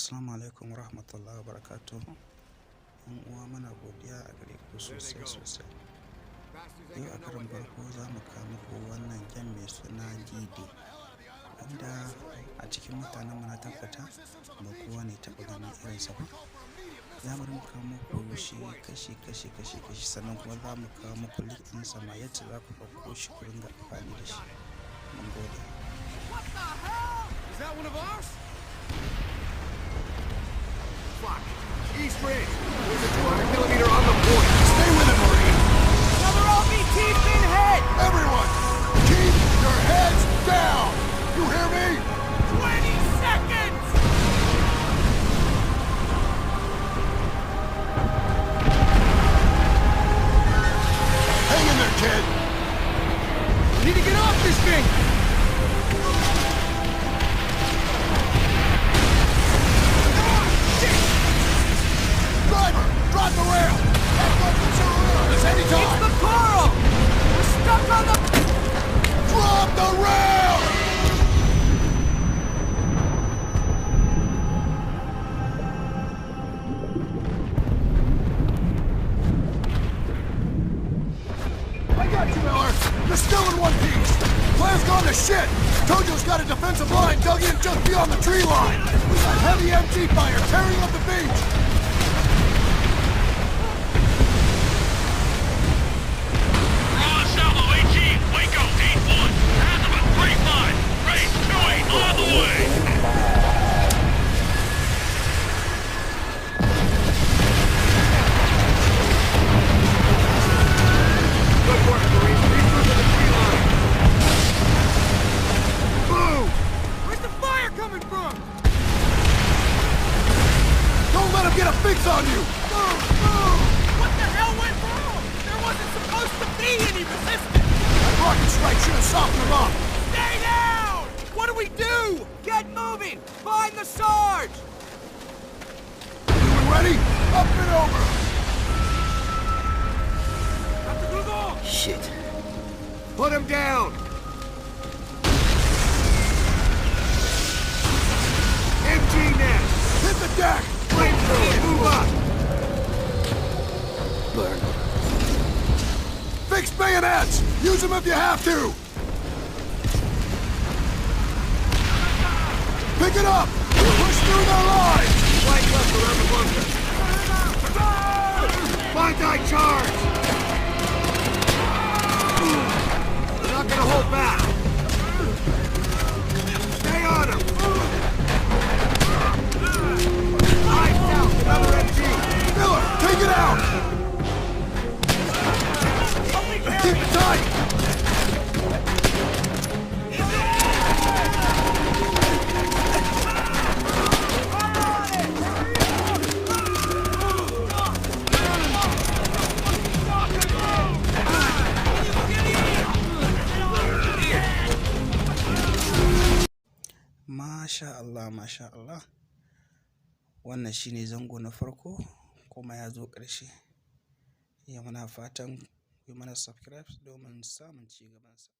Assalamu alaikum warahmatullahi wabarakatuh. Yan uwa muna godiya a gare ku sosai sosai. Yau a karon farko za mu kawo muku wannan game mai suna D-Day, wanda a cikin mutanen mu na tabbata ba kowa ne taɓa ganin irinsa ba. Za mu rinka kawo muku shi kashi sannan kuma za mu kawo muku link ɗinsa ma yadda za ku ɗauko shi ku ringa amfani da shi. Mun gode. What the hell? Is that one of ours? Fuck! East Ridge! There's a 200mm on the point! Stay with it, Marine! Cover all BT's been hit! Everyone! Keep your heads down! You hear me? 20 seconds! Hang in there, kid! We need to get off this thing! Driver! Drop the rail! That weapons are around us anytime! It's the coral! We're stuck on the... Drop the rail! I got you, Miller! You're still in one piece! Plan's gone to shit! Tojo's got a defensive line dug in just beyond the tree line! We got heavy MG fire tearing up the beach! Where's the fire coming from? Don't let him get a fix on you! What the hell went wrong? There wasn't supposed to be any resistance! That rocket strike should have softened him up! Stay down! What do we do? Get moving! Find the Sarge! You ready? Up and over! Shit. Put him down! MG nest! Hit the deck! Flamethrower, move up! Burn. Fix bayonets! Use them if you have to! Pick it up! Push through their line! Flank left around the bunker. Bandai charge! We're not gonna hold back! Stay on him! Eyes down, another MG! Miller, take it out! Keep it tight! Masha Allah. Wannan shine zango na farko kuma ya zo ƙarshe. Ya muna fatan ku yi mana subscribe domin samun ci gabansa.